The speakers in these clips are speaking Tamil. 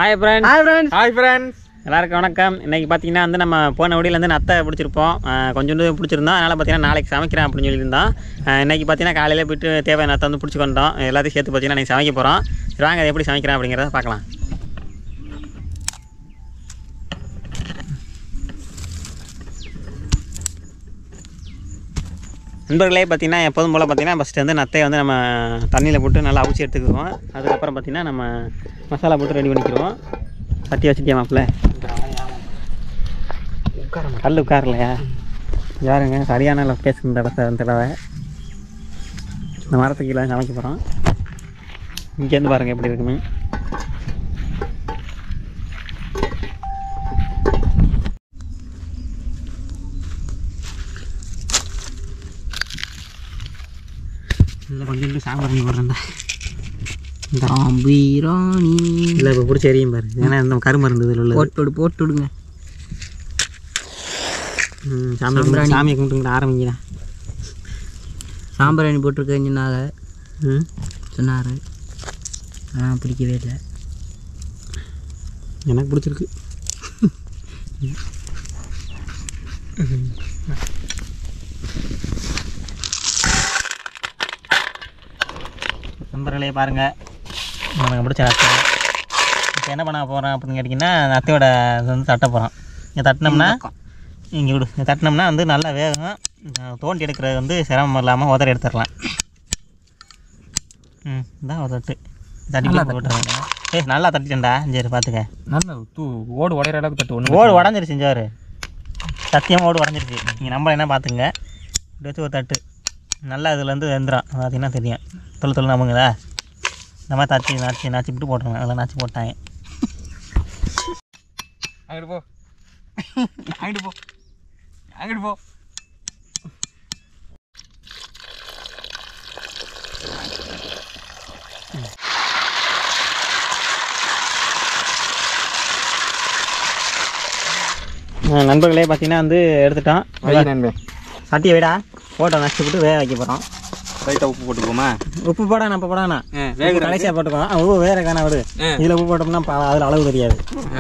Hi friends. Hi friends. Hi friends. எல்லாருக்கும் வணக்கம். இன்னைக்கு பார்த்தீங்கன்னா வந்து நம்ம போன வீடியோல இருந்து நத்தை பிடிச்சிருப்போம். கொஞ்சோண்டு பிடிச்சிருந்தோம். அதனால் பார்த்தீங்கன்னா நாளைக்கு சமைக்கிறேன் அப்படின்னு சொல்லியிருந்தோம். இன்னைக்கு பார்த்தீங்கன்னா காலையில் போய்ட்டு தேவையான நத்தை வந்து பிடிச்சி கொண்டோம். எல்லாத்தையும் சேர்த்து பார்த்தீங்கன்னா இன்றைக்கி சமைக்க போகிறோம். சரி வாங்க அதை எப்படி சமைக்கிறேன் அப்படிங்கிறத பார்க்கலாம். நண்பர்களே பார்த்தீங்கன்னா எப்போதும் போல் பார்த்தீங்கன்னா ஃபஸ்ட்டு வந்து நத்தையை வந்து நம்ம தண்ணியில் போட்டு நல்லா அவிச்சி எடுத்துக்குவோம். அதுக்கப்புறம் பார்த்தீங்கன்னா நம்ம மசாலா போட்டு ரெடி பண்ணிக்கிடுவோம். சட்டி வச்சுட்டியா மாப்பிள்ள? கல் உட்காரலையா? யாருங்க சரியான லொக்கேஷன் இந்த தடவை இந்த மரத்துக்கு கீழே சமைக்க போகிறோம். இங்கேருந்து பாருங்கள் எப்படி இருக்குன்னு. இல்லை கொஞ்சம் சாம்பார் பண்ணி போடுறேன்டா. இந்த பிரியாணி இல்லை இப்போ பிடிச்சி எரியும் பாரு. ஏன்னா இந்த கருமருந்து இதில் உள்ள போட்டு விடுங்க. சாமியை கும்பிட்டு ஆரம்பிக்கிறேன். சாம்பிராணி போட்டிருக்கேன்னு சொன்னார். ஆனால் பிடிக்கவே இல்லை. எனக்கு பிடிச்சிருக்கு. நண்பர்களே பாருங்கள், எனக்கு பிடிச்ச நத்தை. இப்போ என்ன பண்ண போகிறோம் அப்படின்னு கேட்டிங்கன்னா, நத்தையோட இது வந்து தட்ட போகிறோம். இங்கே தட்டினோம்னா இங்கே விடு, தட்டினோம்னா வந்து நல்லா வேகம். தோண்டி எடுக்கிறது வந்து சிரமம் இல்லாமல் உதறி எடுத்துடலாம். இதான் ஒரு தட்டு தட்டி போட்டுருங்க. நல்லா தட்டிட்டேன்டா. சரி பார்த்துக்க. நல்லா ஓடு உடையிற அளவுக்கு தட்டு. ஒன்று ஓடு உடஞ்சிருச்சு. செஞ்சார் சத்தியமாக ஓடு உடஞ்சிருச்சு. நீங்கள் நம்மள என்ன பார்த்துங்க. இப்படி வச்சு ஒரு தட்டு நல்லா இதில் வந்து வெந்துடும். பார்த்தீங்கன்னா தெரியும். தொழில் நம்புங்களா? இந்த மாதிரி நாச்சி விட்டு போட்டுருங்க. அதெல்லாம் நாச்சி போட்டாங்க. அங்கிட்டு போ, அங்கிட்டு போ, அங்கிட்டு போ. நண்பர்களே பார்த்தீங்கன்னா வந்து எடுத்துட்டோம். நண்பன் சட்டியை விடா போட்டோ நச்சு விட்டு வேக வைக்க போகிறோம். லைட்டாக உப்பு போட்டுக்கோமா? உப்பு போடாண்ணா. இப்போ போடாண்ணா கடைசியாக போட்டுக்கோம். உப்பு வேற காணா விடு. இதில் உப்பு போட்டோம்னா அதில் அளவு தெரியாது.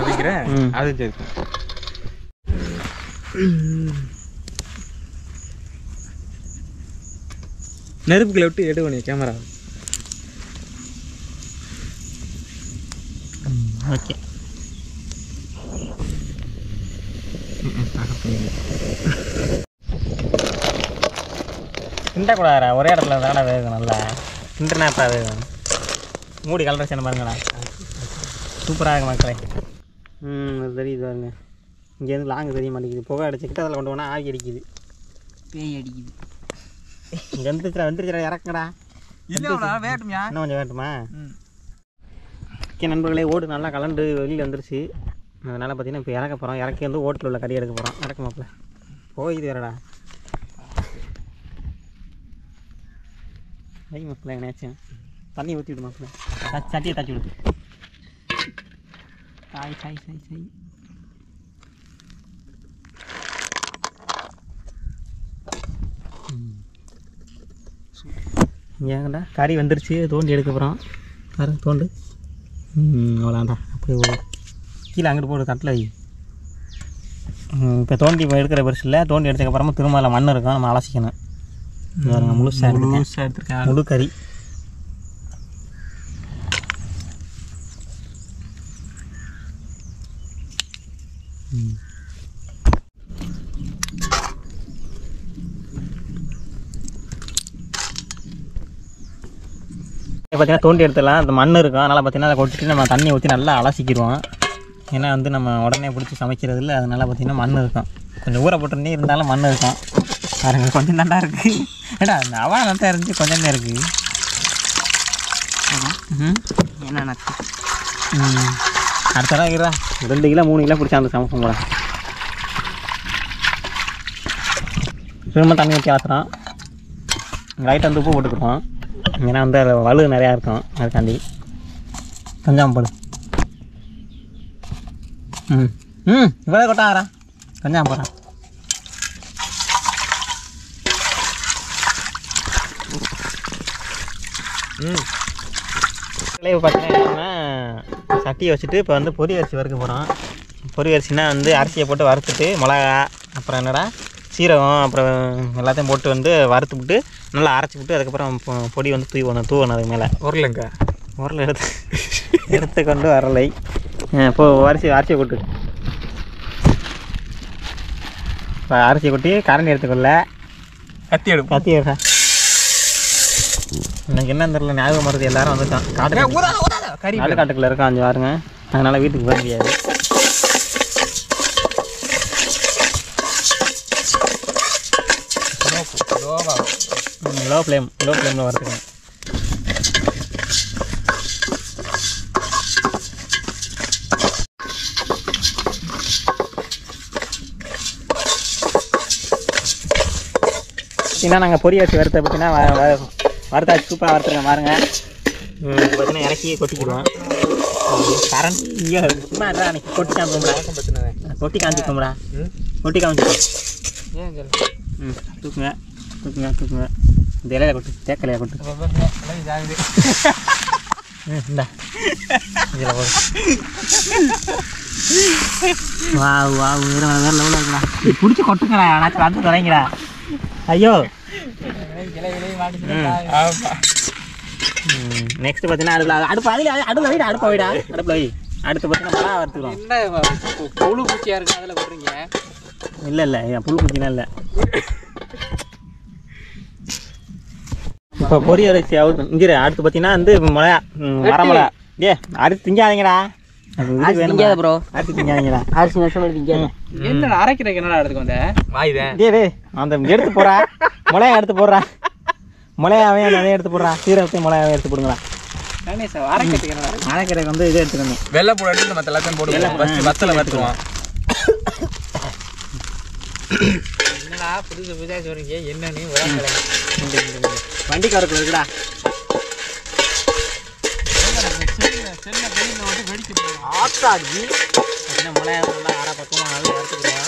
வைக்கிறேன். அது சரி. நெருப்புக்குள்ள விட்டு எடுக்கணும் கேமரா. ஓகே. கிண்டக்கூடாதா? ஒரே இடத்துல தானே வேகும். நல்லா கிண்டனாப்பா வேகும். மூடி கலர் சேன பாருங்கண்ணா. சூப்பராக இருக்கு மக்களே. தெரியுது பாருங்க. இங்கேருந்து லாங்கு தெரிய மாட்டேங்குது. புகை அடிச்சுக்கிட்டு அதில் கொண்டு போனால் ஆகி அடிக்குது. பேய் அடிக்குது. இங்கே வந்துருச்சுடா இறக்குங்கடா. வேட்டுமியா? இன்னும் கொஞ்சம் வேட்டுமா? ஓகே நண்பர்களே, ஓடு நல்லா கலண்டு வெளியில் வந்துருச்சு. அதனால் பார்த்தீங்கன்னா இப்போ இறக்க போகிறோம். இறக்கி வந்து ஓட்டில் உள்ள கறி எடுக்க போகிறோம். இறக்க மாப்பிள்ள போயிது வேறடா. வை மாப்பிள்ள எங்கேயாச்சும் தண்ணி ஊற்றி விடு மாப்பிள்ள. சட்டியை தட்டி விடு. சாய் சாய் சாய் சாய். ஏங்கடா கறி வந்துருச்சு. தோண்டி எடுக்க போகிறோம். பாரு தோண்டு. அவ்வளோண்டா. அப்படியே போடு. கீழே அங்கிட்டு போடு. தட்டில் வை. இப்போ தோண்டி எடுக்கிற பெருசு இல்லை. தோண்டி எடுத்ததுக்கப்புறமா திரும்ப அதில் மண் இருக்கும். நம்ம அலசிக்கணும். முழுசாக எடுத்துருக்கேன். முழு கறி. பார்த்தீங்கன்னா தோண்டி எடுத்துடலாம். அந்த மண் இருக்கும். அதனால் பார்த்தீங்கன்னா அதை கொட்டிட்டு நம்ம தண்ணி ஊற்றி நல்லா அலசிக்கிடுவோம். ஏன்னா வந்து நம்ம உடனே பிடிச்சி சமைக்கிறது இல்லை. அதனால் பார்த்திங்கன்னா மண் இருக்கும். கொஞ்சம் ஊற போட்டுருந்தே இருந்தாலும் மண் இருக்கும். பாருங்க கொஞ்சம் நல்லா இருக்குது. ஏடா அந்த அவன் நல்லா இருந்துச்சு. கொஞ்சம் தான் இருக்குது. என்ன அடுத்த நாள் இருக்கிறா 2 கிலோ 3 கிலோ பிடிச்சா அந்த சமைப்போம் போல. திரும்ப தண்ணி ஊற்றி ஆத்துறோம். லைட்டாக வந்து உப்பு போட்டுக்கிறோம். ஏன்னா வந்து அதில் வலு நிறையா இருக்கும். அதுக்காண்டி கொஞ்சம் போடு. இவ்வளோ கொட்டாங்கிறா. கொஞ்சம் போகிறேன். பார்த்தீங்கன்னா சட்டியை வச்சுட்டு இப்போ வந்து பொரி அரிசி வறுக்க போகிறோம். பொரி அரிசினா வந்து அரிசியை போட்டு வறுத்துட்டு மிளகா அப்புறம் என்னடா சீரகம் அப்புறம் எல்லாத்தையும் போட்டு வந்து வறுத்துவிட்டு நல்லா அரைச்சிவிட்டு அதுக்கப்புறம் பொடி வந்து தூவணும் அதுக்கு மேலே. உருளைங்க உரல் எடுத்து கொண்டு வரலை. இப்போது அரிசியை கொட்டு. இப்போ அரிசியை கொட்டி கரண்டி எடுத்துக்கொள்ள கத்தி எடுப்பா. எனக்கு என்ன தெரியல, ஞாபகம் வருது எல்லாரும் வந்துட்டான். காட்டுக்குள்ளே இருக்கான் அஞ்சு வாருங்க, அதனால் வீட்டுக்கு போக முடியாது. லோ ஃப்ளேமில் வறுத்துக்கணும். பார்த்தீங்கன்னா நாங்கள் பொரி அரிசி வறுத்த பார்த்தீங்கன்னா வறுத்தாச்சு சூப்பராக வறுத்துருக்கேன் பாருங்கள். பார்த்தீங்கன்னா இறக்கி கொட்டிக்கிடுவோம். கரண்ட் இங்கே சும்மா அன்றைக்கி கொட்டி காமிச்சோம்டா, கொட்டி காமிச்சிக்கோம்டா, கொட்டி காமிச்சிக்கோ. தூக்குங்க இந்த இலையில கொட்டு, தேக்கலையா கொட்டு. இந்தா இதில் போடு. வேறு லெவலில் இருக்குடா. பிடிச்சி கொட்டுங்கடா, ஆனாச்சும் வந்து தொடங்கிடா. ஐயோ நெக்ஸ்ட் பார்த்தீங்கன்னா அடுப்பில் வைடா, அடுப்பில் வை. அடுத்து பார்த்தீங்கன்னா மழை வறுத்துக்கிறோம். என்ன புழு பூச்சியாக இருக்குது அதில் போடுறீங்க? இல்லை புழு பூச்சினா இல்லை. இப்போ பொரி அரிசி இங்கே அடுத்து பார்த்தீங்கன்னா வந்து மிளகா வரமிளகா. அரிசி திங்காதீங்கடா, திங்காத ப்ரோ, அரிசி திங்காதீங்கடா. அரிசி நஷ்டம் திங்காத. என்னடா அரைக்கிறதுக்கு என்னடா எடுத்துக்கு வந்த வாயுதேன்? அந்த எடுத்து போடுறா, மிளகா எடுத்து போடுறா, மிளகாவே நிறைய எடுத்து போடுறா, சீரகத்தையும் மிளகாவே எடுத்து போடுங்களா. அரைக்கிறதுக்கு என்னடா? அரைக்கிறதுக்கு வந்து இது எடுத்துக்கணும், வெள்ளை பூ எடுத்து மற்ற எல்லாத்தையும் போடுவோம். வத்தலை வறுத்துக்குவோம். என்னடா புதுசாக சொல்றீங்க என்னன்னு வண்டிக்காரக்குள்ள இருக்குடா. ஆத்தாடி மிளகா நல்லா அரை பக்கமாக வறுத்துக்கிறோம்.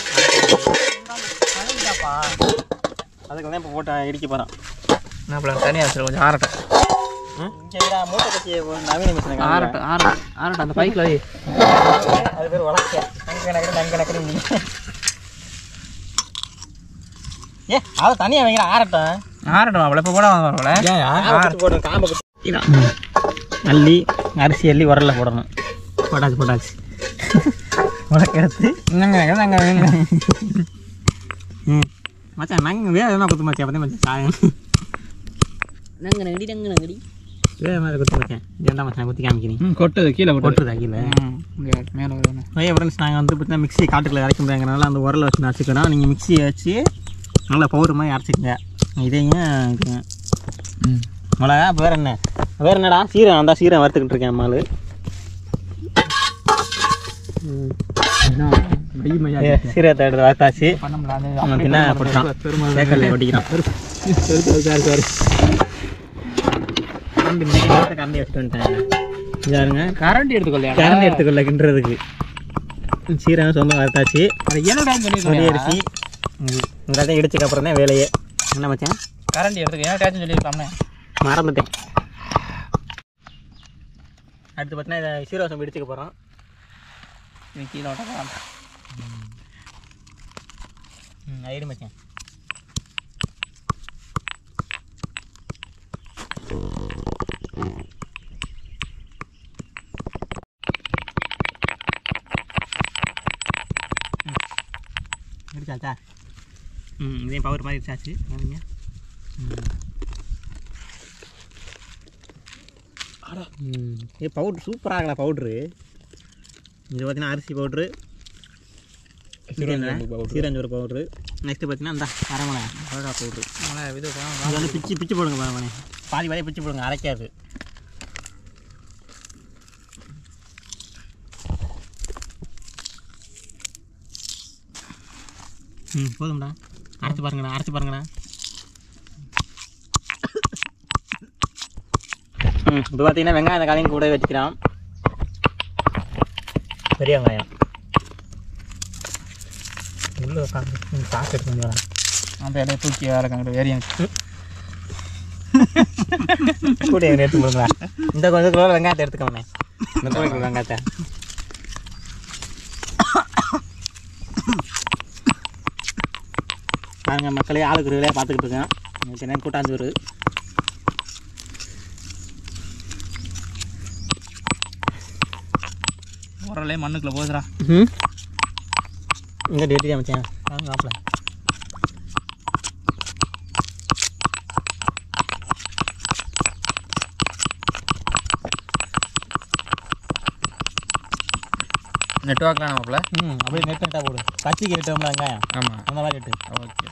அதுக்கு தான் இப்போ போட்டு இடிக்க போகிறோம். என்ன பண்ணலாம், தனியாக வச்சுருவோம், கொஞ்சம் ஆரட்டும். இங்கே மூட்டை கட்சி நவீன மிஷின் ஆரட்டும் அந்த பைக்கில் வை. அது பேர் வளர்க்க அங்கே நக்கறீங்க. அதை தனியாக வைங்கிற ஆரட்டும் அவ்வளோ இப்போ கூட போடணும். காம்பை அள்ளி அரிசி அள்ளி உரலில் போடணும். போட்டாச்சு உலக்க எடுத்து மச்சான் நாங்கள் வேறு எதனா குத்து மச்சான். அப்போ மச்சான் சாயம் நங்கடி வேறு மாதிரி குத்து மச்சான். ஏன்டா மச்சான் குத்தி காமிக்கிறீங்க? கொட்டுது கீழே கொட்டுதா கீழே மேலே வருவேன். நிறைய ஃப்ரெண்ட்ஸ் நாங்கள் வந்து பார்த்தீங்கன்னா மிக்ஸி காட்டுக்குள்ளே அரைக்க முடியாங்கிறனால அந்த உரலை வச்சு அரைச்சிக்கணும். நீங்கள் மிக்ஸியை வச்சு நல்லா பவுடர் மாதிரி அரைச்சிக்கங்க. இதையும் மிளகா வேறு என்னடா சீரகம் அந்த சீரகம் வறுத்துக்கிட்டு இருக்கேன் அம்மாள். சீரகத்தை எடுத்து வறுத்தாச்சு பின்னா போட்டுக்கலாம். தேக்கல்ல ஒட்டிக்கலாம். கரண்டி வச்சுட்டு வந்துட்டேன். இதாருங்க கரண்டி எடுத்துக்கொள்ள கிண்டுறதுக்கு. சீரகம் சொந்த வறுத்தாச்சு. பொரி அரிசி எல்லாத்தையும் இடிச்சதுக்கு அப்புறம் தான் வேலையே. என்ன மச்சான் கரண்டி எடுத்துக்க ஏன் டேச்சுன்னு சொல்லியிருக்காமனே மறந்துட்டேன். அடுத்து பார்த்தீங்கன்னா இதை சீரகம் இடிச்சுக்க போகிறோம். கீழே ஓட்டலாம். ஐடி மச்சான் இடிச்சாச்சா? இதையும் பவர் மாதிரி இடிச்சாச்சு. இது பவுட்ரு சூப்பராக ஆகலாம். பவுட்ரு இது பார்த்தீங்கன்னா அரிசி பவுட்ரு, சீரஞ்சோறு பவுட்ரு. நெக்ஸ்ட்டு பார்த்தீங்கன்னா இந்த அரமலை மிளகா பவுட்ரு. இது வந்து பிச்சு போடுங்க பாருங்க, பாதி பிச்சு போடுங்க, அரைக்காது. போதும்டா, அரைச்சி பாருங்கண்ணா. இப்போ பார்த்தீங்கன்னா வெங்காயம் அந்த காலையும் கூட வச்சுக்கிறோம். பெரிய வெங்காயம் உள்ள காசு எடுத்து வந்து வரேன். அந்த இடையை தூக்கி வேறு வேரியன் கூட எடுத்து கொடுங்களா. இந்த கொஞ்சம் வெங்காயத்தை எடுத்துக்கோங்க. இந்த தோண்டிக்குள்ள வெங்காயத்தை நாங்கள் மக்களே ஆளுக்கு ஒரு வேலையாக பார்த்துக்கிட்டு இருக்கேன். என்ன கூட்டாஞ்சோறு உரலே மண்ணுக்குள்ள போகுதுடா. இங்கே டேட்டி அமைச்சேன் மாப்பிள்ள நெட்ஒர்க்லாம் மாப்பிள்ள. அப்படியே நெட்டாக போடு. பச்சைக்கு வெட்டோம்ல வெங்காயம் ஆமாம், அந்த மாதிரி வெட்டு. ஓகே.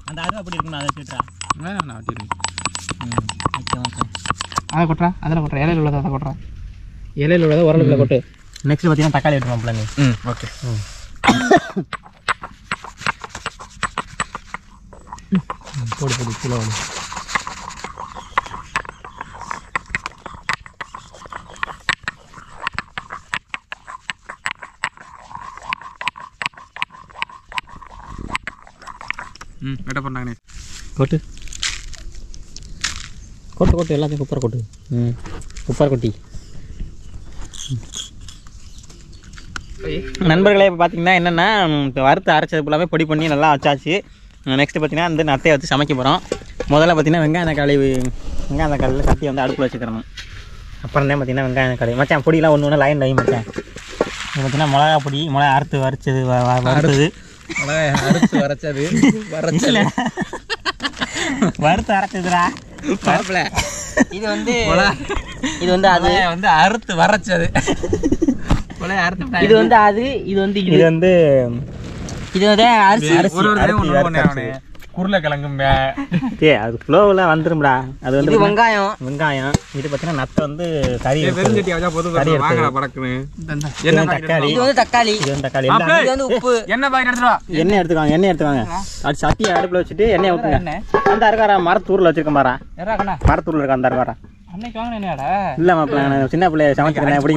அந்த அருவா அப்படி இருக்குன்னு அதை வச்சுட்டா. நான் வட்டிருக்கேன். Okay okay. அதை கொட்டுறா, அதில் கொட்டுறா, இலையில் உள்ளதை அதை கொட்டுறா, இலையில் உள்ளதை உரலுக்குள்ள கொட்டு. நெக்ஸ்ட் பார்த்தீங்கன்னா தக்காளி வெட்டுவோம் பிள்ளைங்க. ஓகே. போடு போடு கிலோ வெட்ட பண்ணாங்கண்ணே. கொட்டு கொட்டு கொட்டு எல்லாத்தையும் குப்பரை கொட்டு. குப்பரை கொட்டி. நண்பர்களே இப்போ பார்த்தீங்கன்னா என்னென்னா இப்போ வறுத்து அரைச்சது ஃபுல்லாகவே பொடி பண்ணி நல்லா வச்சாச்சு. நெக்ஸ்ட்டு பார்த்தீங்கன்னா வந்து நத்தையை வச்சு சமைக்க போகிறோம். முதல்ல பார்த்தீங்கன்னா வெங்காயம் தக்காளியில் கட்டி வந்து அடுப்பில் வச்சுக்கிறணும். அப்புறம் தான் பார்த்தீங்கன்னா வெங்காயம் தக்காளி மச்சான் பொடியெலாம் ஒன்று ஒன்று லைன் மச்சான். இப்போ பார்த்தீங்கன்னா மிளகா பொடி, மிளகா அறுத்து வறுத்தது வறுத்தது வறுத்து அரைச்சதுடா. இது வந்து அது அறுத்து வரைச்சது. இது வந்து அது இது வந்து இது வந்து இது வந்து அரிசி உருளைக்கிழங்கும் அது ஃப்ளோவில் வந்துரும்டா. அது வந்து வெங்காயம். இது பார்த்தீங்கன்னா நத்தை வந்து கறி தக்காளி. இது வந்து தக்காளி. இது வந்து தக்காளி. இது வந்து உப்பு. எண்ணெய் எடுத்துவாங்க. அது சட்டியை அடுப்பில் வச்சுட்டு எண்ணெய் ஊற்றுங்க. அந்த அருகாரா மரத்தூரில் வச்சிருக்கேன் பாரா. மரத்தூரில் இருக்க அந்த அருகாரா. இல்லை மாப்பிள்ள நான் சின்ன பிள்ளைய சமைச்சிருக்கேன். எப்படி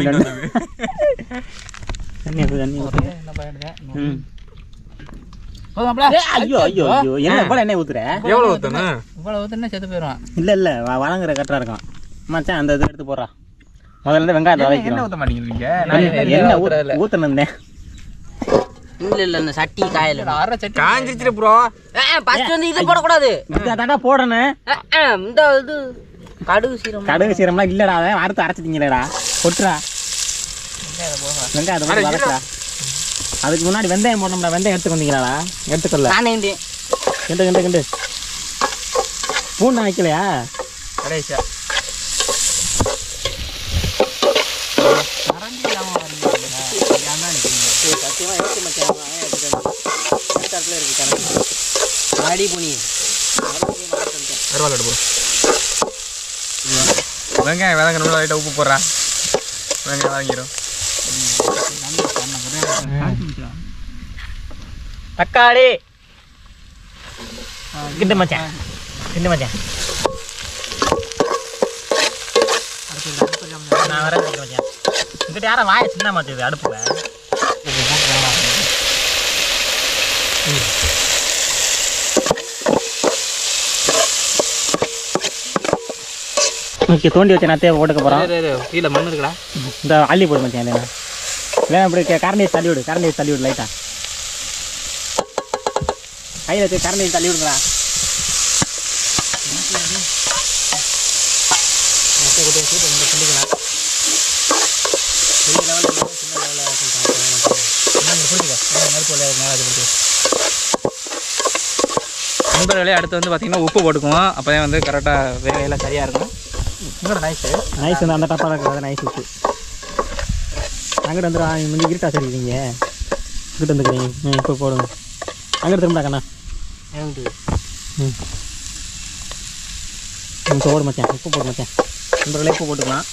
ஐயோ ஐயோ ஐயோ என்ன இவ்வளோ எண்ணெய் ஊற்றுற? எவ்வளோ ஊற்றணும்? இவ்வளோ ஊற்றுனா செத்து போயிடுவான். இல்லை வளங்குற கரெக்டாக இருக்கும் மச்சான். அந்த இது எடுத்து போடுறா. முதல்ல இருந்து வெங்காயத்தை வதக்கணும். எண்ணெய் ஊற்ற மாட்டேங்கிறீங்க. எண்ணெய் ஊற்றணும். இல்ல இந்த சட்டி காயல காஞ்சிச்சு ப்ரோ. ஃபர்ஸ்ட் வந்து இது போடக்கூடாது. இதாடா போடணும். இந்த இது கடுகு சீரம்லாம் இல்லடா. அதை அறுத்து அரைச்சிட்டீங்களேடா. கொட்டுறா வெங்காயத்தை போட்டு வதக்குறா. அதுக்கு முன்னாடி வெந்தயம் போடணும்டா. வெந்தயம் எடுத்துக்கு வந்தீங்களாடா? எடுத்துக்கொள்ள கிண்டு பூண்டு வைக்கலையா? கடைசியா வெங்காயம் வதங்கணும்னா லைட்டாக உப்பு போடுறா. வெங்காயம் வதங்கிடும். தக்காளி கிண்டு மச்சான். நான் வரேன் மச்சான். இங்கிட்ட யாரும் வாய சின்ன மாட்டுது அடுப்புல. ஓகே தோண்டி வச்ச நத்தையை போட்டுக்க போகிறோம். கீழே மண் இருக்குடா. இந்த அள்ளி போடு மச்சான். இல்லைன்னா இப்படி கரண்டி தள்ளி விடு லைட்டாக. கையில் வச்சு கரண்டி தள்ளி விடுங்களா. பிடிக்கலாம். பெரிய லெவலில் சின்ன லெவலில் பிடிச்சிக்க நெருப்பு மேலே. நண்பர்களே அடுத்து வந்து பார்த்தீங்கன்னா உப்பு போட்டுக்குவோம். அப்போ தான் வந்து கரெக்டாக வேலையெல்லாம் சரியாக இருக்கும். இன்னொரு நைஸ் வந்து அந்த டப்பாவில் இருக்கிறது நைஸ் உப்பு. அங்கிட்ட வந்துடும். கொஞ்சம் இருட்டா சரி நீங்கள் இங்கிட்ட வந்துக்கிறீங்க. இப்போ போடுங்க. அங்கிட்ட திரும்படா கண்ணா. இப்போ போடு மச்சான். உப்பு போடு மச்சான். நண்பர்களே உப்பு போட்டுக்கலாம்.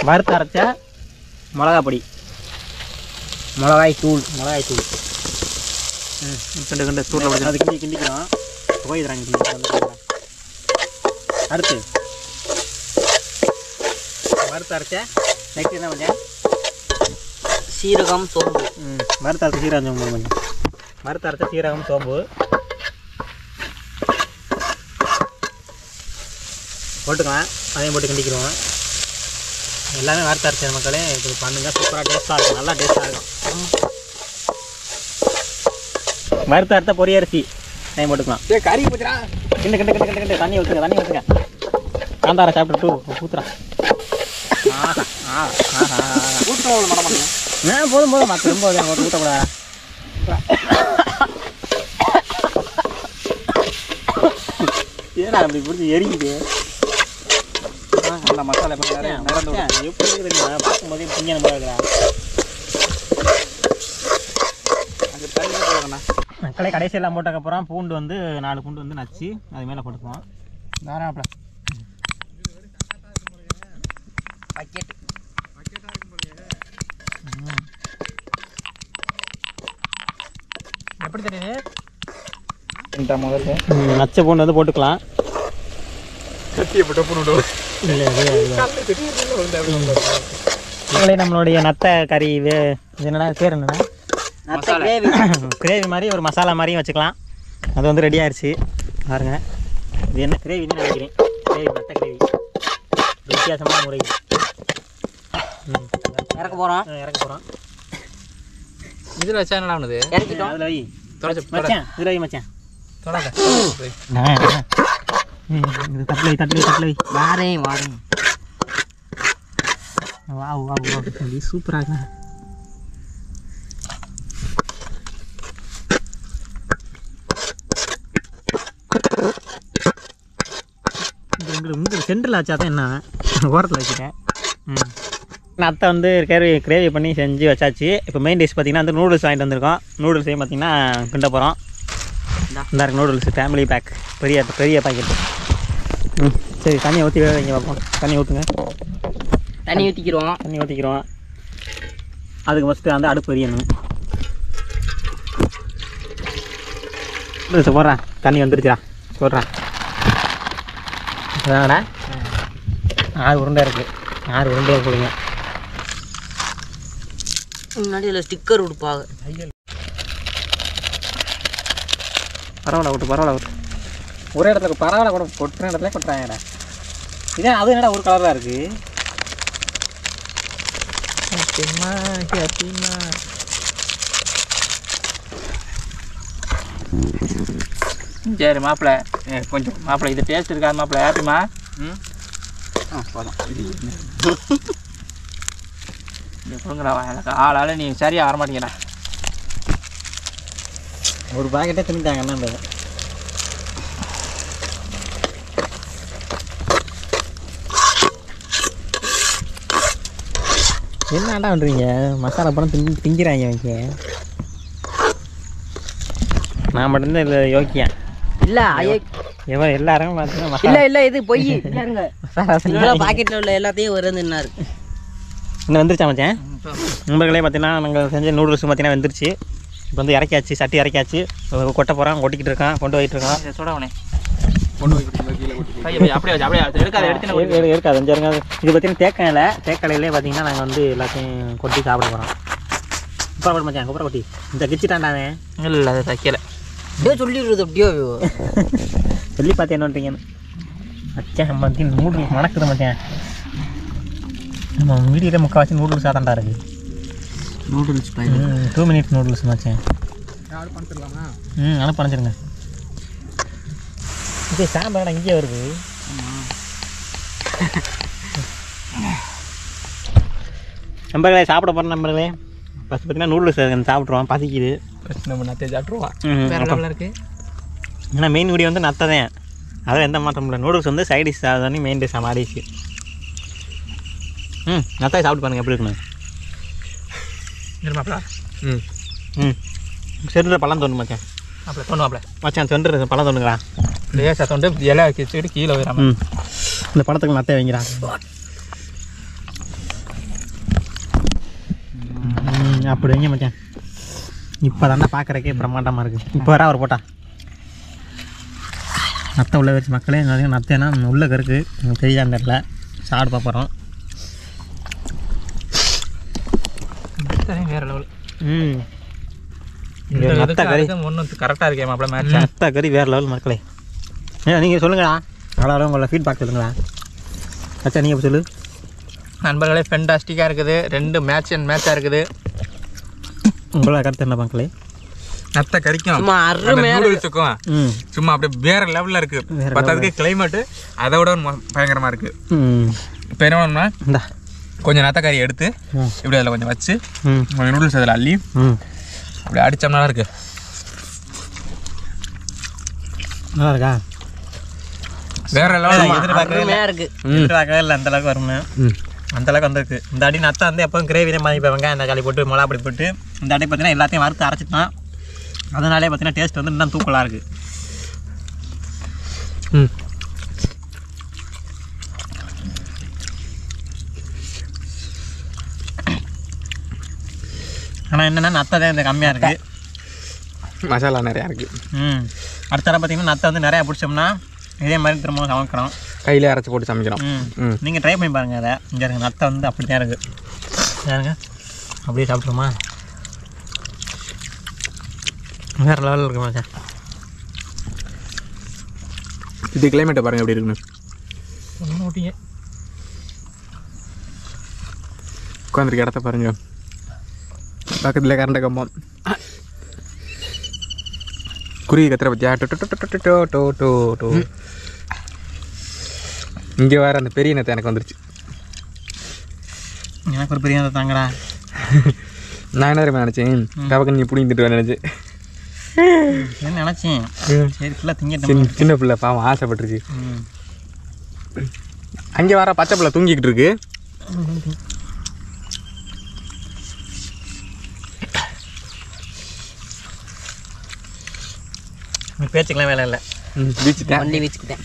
வறுத்து அரைச்ச மிளகா பொடி, மிளகாய் தூள் கிண்டு தூரில் வச்சு அது கிண்டிக்கிறோம். போயிடுறாங்க. அடுத்து வறுத்து அரைச்ச நெக்ஸ்ட் என்ன பண்ணேன் சீரகம் சோம்பு. வறுத்த அரைச்ச சீரகம் சோம்பு கொஞ்சம். வறுத்த அரைச்ச சீரகம் சோம்பு போட்டுக்கலாம். அதையும் போட்டு கிண்டிக்கிறோம். எல்லாமே வறுத்த அரைச்ச மக்களே இது பண்ணுங்க. சூப்பராக டேஸ்ட்டாக இருக்கும். நல்லா டேஸ்ட்டாக இருக்கும். வறுத்த அரைத்த பொரியரிசி அதையும் போட்டுக்கலாம். கறி போச்சுடா. கிண்டு கிண்டு கிண்டு கிண்டு கிண்டு தண்ணி ஊற்றுங்க. காந்தாரை சாப்பிட்டு ஊற்றுறான். போதும் மற்ற ரொம்ப ஊற்றக்கூடாது. ஏன்னா அப்படி பிடிச்சி எரிக்குது. அந்த மசாலா எப்படி இருக்குதுங்களா? பார்க்கும்போதே புண்ணியம் இருக்கிறா. மக்களை கடைசியெல்லாம் போட்டதுக்கப்புறம் பூண்டு வந்து 4 பூண்டு வந்து நச்சு அது மேலே போட்டுக்குவோம். தாராளம் எப்படி தெரியுது? நச்ச பூண்டு வந்து போட்டுக்கலாம். நம்மளுடைய நத்தை கறி இது என்னடா பேர் என்னடா கிரேவி மாதிரி ஒரு மசாலா மாதிரியும் வச்சுக்கலாம். அது வந்து ரெடி ஆயிடுச்சு பாருங்க. இது என்ன கிரேவின்னு நினைக்கிறேன். கிரேவி நத்தை கிரேவி வித்தியாசமான முறை. இறக்க போகிறோம். இதில் வச்சா என்ன ஆகுது? இறக்கிட்டோம். அதில் வை மச்சான் இதில் வை மச்சான். தொடாத. இது தட்டில் வை. வாரேன். வா சூப்பராக. உங்களுக்கு சென்டரில் வச்சா தான் என்ன ஓரத்தில் வச்சுட்டேன். நத்தை வந்து கிரேவி பண்ணி செஞ்சு வச்சாச்சு. இப்போ மெயின் டிஷ் பார்த்திங்கன்னா வந்து நூடுல்ஸ் வாங்கிட்டு வந்திருக்கோம். நூடுல்ஸையும் பார்த்திங்கன்னா கிண்ட போகிறோம். இந்த இருக்கு நூடுல்ஸ் ஃபேமிலி பேக் பெரிய பாக்கெட்டு. சரி தண்ணியை ஊற்றி வைங்க பார்ப்போம். தண்ணி ஊற்றுங்க. தண்ணி ஊற்றிக்கிறோம். அதுக்கு ஃபஸ்ட்டு வந்து அடுப்பு எரியணும். நூடுல்ஸை போடுறேன். தண்ணி வந்துருச்சா போடுறேன். அதான்டா 6 உருண்டை இருக்குது. 6 உருண்டையாக போடுங்க. முன்னாடி இல்லை ஸ்டிக்கர் கொடுப்பாங்க. பரவாயில்ல விட்டு ஒரே இடத்துல பரவாயில்ல கூட கொட்டுற இடத்துல கொட்டுறாங்கடா. இதே அது என்னடா ஒரு கலராக இருக்குது. சரி மாப்பிள்ள கொஞ்சம் மாப்பிள்ள இது டேஸ்ட் இருக்காது மாப்பிள்ள. ஹாப்பிமா? போதும் கொடுங்கடா. எனக்கு ஆளால் நீ சரியாக வரமாட்டீங்கடா. ஒரு பாக்கெட்டே தின்னுட்டாங்க. என்னடா பண்ணுறீங்க? மசாலா படம் திங்கிறாங்க அவங்க. நான் மட்டும்தான் இல்லை யோக்கியா இல்லை எல்லாரும் பார்த்தீங்கன்னா இல்லை இது பொய் பாக்கெட்டில் உள்ள எல்லாத்தையும் ஒரு நின்னாரு. இன்னும் வந்துருச்சா மச்சான்? நண்பர்களே பார்த்தீங்கன்னா நாங்கள் செஞ்ச நூடுல்ஸ் பார்த்தீங்கன்னா வந்துருச்சு. இப்போ வந்து இறக்கியாச்சு. சட்டி இறக்கியாச்சு. கொட்ட போகிறான். கொட்டிக்கிட்டு இருக்கான். கொண்டு போயிட்டு இருக்கான். சோடாவனே கொண்டு அப்படியே எடுக்காது. அஞ்சாருங்க. இது பார்த்தீங்கன்னா தேக்கலையிலே பார்த்தீங்கன்னா நாங்கள் வந்து எல்லாத்தையும் கொட்டி சாப்பிட போகிறோம். குப்பரை மச்சான் குப்பரை கொட்டி இந்த கிச்சிட்டாண்டாவே. இல்லை அதை தைக்கலை. அப்படியே சொல்லிடுறது. அப்படியோ சொல்லி பார்த்து என்ன பண்ணுறீங்கன்னு மச்சான். நம்ம வந்து நூடுல்ஸ் மணக்குது மச்சான். நம்ம வீடியோவில் முக்கால்வாசி நூடுல்ஸ் ஆதாண்டா இருக்குது. நூடுல்ஸ் 2 மினிட் நூடுல்ஸ் மச்சான். அனுப்ப அனுப்பிச்சிருங்க. இது சாம்பார் இங்கே வருது. நம்பர்களே சாப்பிட போகிறோம். நம்பர்களே ஃபஸ்ட் பார்த்தீங்கன்னா நூடுல்ஸ் சாப்பிட்ருவோம். பசிக்குது. நம்ம நத்தை சாப்பிட்ருவோம். வேறு லெவலில் இருக்குது. ஏன்னா மெயின் வீடியோ வந்து நத்தை தான். அதான் எந்த மாற்றம் இல்லை. நூடுல்ஸ் வந்து சைட் டிஷ் ஆகுதுன்னு மெயின் டிஷ் மாறிடுச்சு. நத்தாய் சாப்பிட்டு பாருங்க எப்படி இருக்குன்னு. சென்று பழம் தோணும் மச்சான். அப்படி தோணுவாப்ல மச்சான். சென்று பழம் தோணுங்களா? லேசாக தோண்டு இலை வச்சுட்டு கீழே வைக்கிறான். இந்த பழத்துக்கு நத்தை வைங்கிறான். அப்படி வைங்க மச்சான். இப்போ தாண்டா பார்க்குறக்கே பிரம்மாண்டமாக இருக்குது. இப்போ வர அவர் போட்டா நத்தை உள்ளே வச்சு மக்களே. நிறைய நத்தைனா உள்ளே கருக்கு தெரியாத தெரியல. சாப்பிட பார்ப்போம். நத்தனே வேற லெவல். நத்த கறி ஒன்றும் கரெக்டாக இருக்கே மாப்பிள்ள மேட்ச். நத்த கறி வேறு லெவல் மக்களே. நீங்கள் சொல்லுங்களா, நல்லா உங்களை ஃபீட்பேக் சொல்லுங்களா. அச்சா நீங்கள் சொல்லு. நண்பர்களே ஃபென்டாஸ்டிக்காக இருக்குது. 2 மேட்சாக இருக்குது. உங்களோட கருத்து என்ன மக்களே? நத்த கறிக்கும் நூடுல்ஸுக்கும் சும்மா அப்படியே வேற லெவலில் இருக்கு. பத்தாதுக்கு கிளைமேட்டு அதை விட பயங்கரமாக இருக்கு. இப்போ என்ன பண்ணணும்னா கொஞ்சம் நத்த கறி எடுத்து இப்படி அதில் கொஞ்சம் வச்சு கொஞ்சம் நூடுல்ஸ் அதில் அள்ளி அப்படி அடித்தோம்னா இருக்கு. நல்லா இருக்கா? வேற லெவலில் எதிர்பார்க்கவே இல்லை அந்த அளவுக்கு வரும்னு. அந்த அளவுக்கு வந்திருக்கு. இந்த அடி நத்தை வந்து எப்போவும் கிரேவியே மாதிரி இப்போ வெங்காயம் தக்காளி போட்டு மிளகா அப்படி போட்டு இந்த அடி பார்த்தீங்கன்னா எல்லாத்தையும் வறுத்து அரைச்சிட்டான். அதனாலே பார்த்தீங்கன்னா டேஸ்ட் வந்து இன்னும் தூக்கலாக இருக்குது. ஆனால் என்னென்னா நத்தை தான் இந்த கம்மியாக இருக்குது, மசாலா நிறையா இருக்குது. அடுத்த தடவை பார்த்தீங்கன்னா நத்தை வந்து நிறையா பிடிச்சோம்னா இதே மாதிரி திரும்ப சமைக்கிறோம், கையிலே அரைச்சி போட்டு சமைக்கிறோம். நீங்கள் ட்ரை பண்ணி பாருங்கள். அதை இங்கே இருக்குது நத்தை வந்து அப்படி தான் இருக்குது. யாருங்க அப்படியே சாப்பிட்ருமா? வேறு லெவலில் இருக்குமா சார்? இது கிளைமேட்டை பாருங்கள் எப்படி இருக்குன்னு. ஒன்றும் ஓட்டிங்க உட்காந்துருக்க இடத்த பாருங்க. பக்கத்தில் கரண்ட கம்பம், குருவி கத்துற பத்தியா டோ. இங்கே வேறு அந்த பெரிய நத்தை எனக்கு வந்துருச்சு. எனக்கு ஒரு பெரிய நத்தை தாங்கடா. நான் என்ன தெரியுமா நினச்சேன், கவக்கு நீ பிடிங்கிட்டு நினச்சி என்ன நினச்சேன். சரி ஃபுல்லாக திங்கிட்டேன். சின்ன பிள்ளை பாவம் ஆசைப்பட்டுருச்சு. அங்கே வர பச்சை பிள்ளை தூங்கிக்கிட்டு இருக்கு. பேச்சுக்கெல்லாம் வேலை இல்லை. வீச்சுட்டேன், வண்டி வீச்சுக்கிட்டேன்.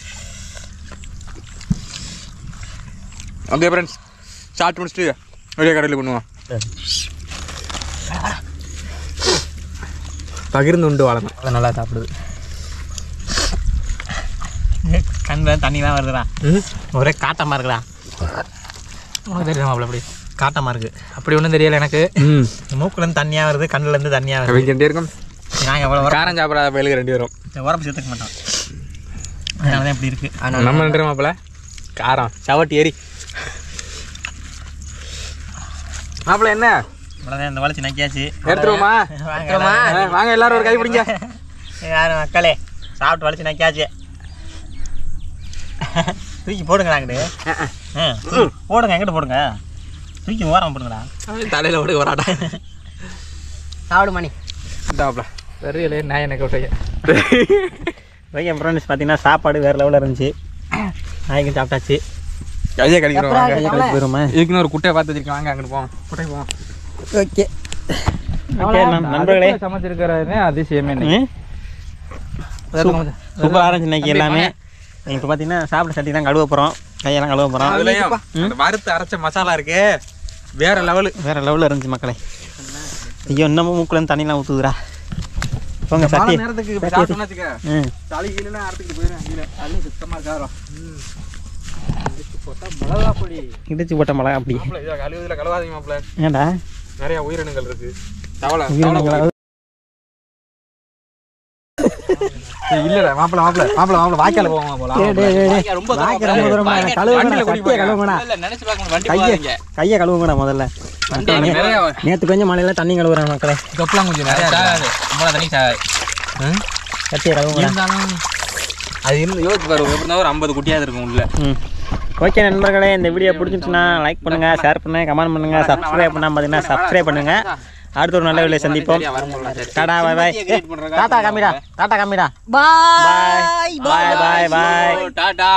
ஓகே ஃப்ரெண்ட்ஸ், ஸ்டார்ட் முடிச்சுட்டு வெளியே கடையில் பண்ணுவோம். பகிர்ந்து உண்டு வாழணும், அதை நல்லா சாப்பிடுது. கண்ணில் தண்ணிலாம் வருதுடா, ஒரே காட்டமாக இருக்குடா. உனக்கு தெரியுமா அவ்வளோ அப்படி காட்டமாக இருக்குது. அப்படி ஒன்றும் தெரியலை எனக்கு. மூக்குலேருந்து தண்ணியாக வருது, கண்ணுலேருந்து தண்ணியாக வருது. வைக்கிட்டே இருக்கும். நாங்கள் எவ்வளோ காரம் சாப்பிடாத பயிலுக்கு 2 பேரும் உரப்பு சேர்த்துக்க மாட்டோம். அதனால தான் இப்படி இருக்குது. ஆனால் நம்ம நின்று மாப்பிள்ள காரம் சவட்டி ஏறி மாப்பிள்ள என்ன இவ்வளோதான் இந்த வளைச்சி நக்கியாச்சு. எடுத்துருவோமா? வாங்க எல்லாரும் ஒரு கை பிடிங்க. யாரும் மக்களே சாப்பிட்டு வளைச்சி நக்கியாச்சு. தூக்கி போடுங்க. அங்கிட்டு போடுங்க, எங்கிட்ட போடுங்க, தூக்கி ஓரம் போடுங்கடா. தலையில் ஓடுங்க வராடா. சாப்பிடு மணி தாப்ல தெரியல நான் எனக்கு விட்டைங்க. வைக்க ஃப்ரெண்ட்ஸ் பார்த்தீங்கன்னா சாப்பாடு வேறு லெவலில் இருந்துச்சு. நாய்க்கு சாப்பிட்டாச்சு. கையை கழிக்கிறோம். போயிருமா? இதுக்குன்னு ஒரு குட்டையை பார்த்து வச்சிருக்கேன். வாங்க அங்கிட்டு போவோம், குட்டைக்கு போவோம். ஓகே ஓகே நண்பர்களே, சமைச்சிருக்கிறதே அதிசயமே. சூப்பராக இருந்துச்சு இன்னைக்கு எல்லாமே. இப்போ பார்த்தீங்கன்னா சாப்பிட சட்டி தான் கழுவ போகிறோம், கையெல்லாம் கழுவ போகிறோம். அதுலேயும் வறுத்து அரைச்ச மசாலா இருக்கு, வேற லெவலில் இருந்துச்சு மக்களே. ஐயோ இன்னமும் மூக்குலேருந்து தண்ணிலாம் ஊற்றுதுரா. போங்க சட்டி நேரத்துக்கு இடிச்சு போட்ட மிளகா அப்படி. கழுவாதீங்க மாப்பிள்ள, ஏன்டா நிறைய உயிரினங்கள் இருக்கு. இல்லடா மாப்பிள்ள மாப்பிள்ள மாப்பிள்ள மாப்பிள்ள வாய்க்கால போவாங்க போலாம். கையை கழுவுங்கடா முதல்ல. நேற்று கொஞ்சம் மழையில தண்ணி கழுவுறாங்க மக்களே. தொப்பலாம் கொஞ்சம் நிறைய தண்ணி கட்டியை கழுவுங்க. அது இருந்து யோசிச்சு பாருங்க, எப்படி ஒரு 50 குட்டியாவது இருக்கும் உள்ள. ஓகே நண்பர்களே, இந்த வீடியோ பிடிச்சிருச்சுன்னா லைக் பண்ணுங்கள், ஷேர் பண்ணுங்கள், கமெண்ட் பண்ணுங்கள், சப்ஸ்கிரைப் பண்ணால் பார்த்தீங்கன்னா சப்ஸ்கிரைப் பண்ணுங்கள். அடுத்த ஒரு நல்ல வீடியோ சந்திப்போம். டாடா பை பை. டாடா காமிடா, டாடா காமிடா. Bye bye bye bye. Tata.